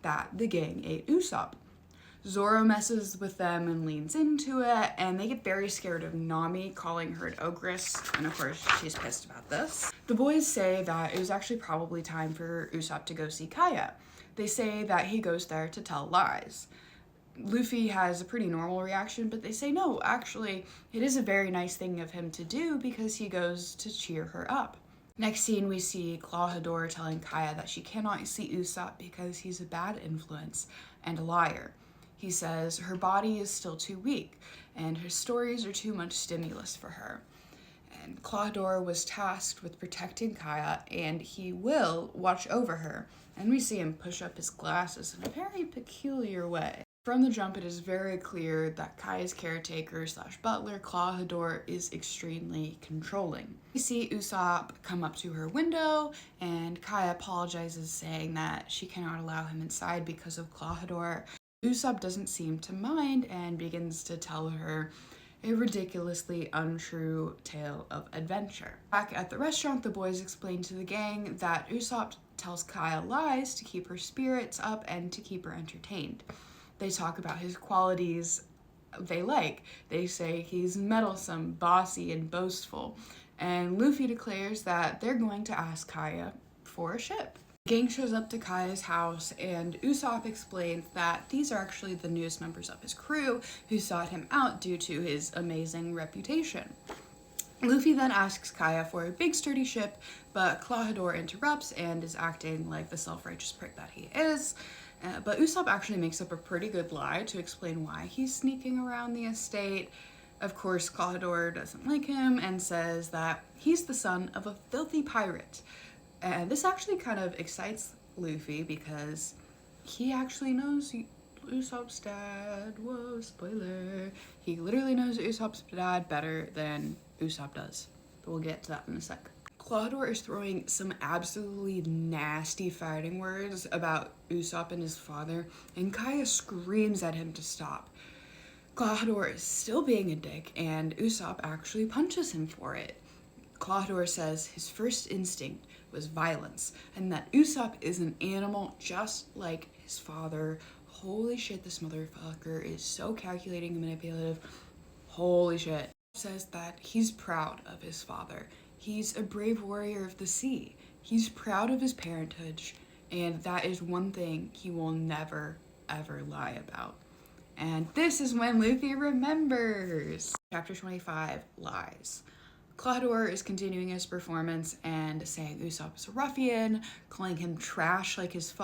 that the gang ate Usopp. Zoro messes with them and leans into it, and they get very scared of Nami calling her an ogress, and of course she's pissed about this. The boys say that it was actually probably time for Usopp to go see Kaya. They say that he goes there to tell lies. Luffy has a pretty normal reaction, but they say no, actually, it is a very nice thing of him to do because he goes to cheer her up. Next scene, we see Klahadore telling Kaya that she cannot see Usopp because he's a bad influence and a liar. He says her body is still too weak and her stories are too much stimulus for her. And Klahadore was tasked with protecting Kaya, and he will watch over her. And we see him push up his glasses in a very peculiar way. From the jump, it is very clear that Kaya's caretaker / butler, Klahadore, is extremely controlling. We see Usopp come up to her window, and Kaya apologizes, saying that she cannot allow him inside because of Klahadore. Usopp doesn't seem to mind and begins to tell her a ridiculously untrue tale of adventure. Back at the restaurant, the boys explain to the gang that Usopp tells Kaya lies to keep her spirits up and to keep her entertained. They talk about his qualities they like. They say he's meddlesome, bossy, and boastful. And Luffy declares that they're going to ask Kaya for a ship. The gang shows up to Kaya's house, and Usopp explains that these are actually the newest members of his crew who sought him out due to his amazing reputation. Luffy then asks Kaya for a big sturdy ship, but Klahadore interrupts and is acting like the self-righteous prick that he is. But Usopp actually makes up a pretty good lie to explain why he's sneaking around the estate. Of course, Klahadore doesn't like him and says that he's the son of a filthy pirate. And this actually kind of excites Luffy because he actually knows Usopp's dad. Whoa, spoiler. He literally knows Usopp's dad better than Usopp does. But we'll get to that in a sec. Klahadore is throwing some absolutely nasty fighting words about Usopp and his father, and Kaya screams at him to stop. Klahadore is still being a dick, and Usopp actually punches him for it. Klahadore says his first instinct was violence, and that Usopp is an animal just like his father. Holy shit, this motherfucker is so calculating and manipulative. Holy shit. Says that he's proud of his father. He's a brave warrior of the sea. He's proud of his parentage, and that is one thing he will never, ever lie about. And this is when Luffy remembers. Chapter 25, Lies. Klahadore is continuing his performance and saying Usopp is a ruffian, calling him trash like his father.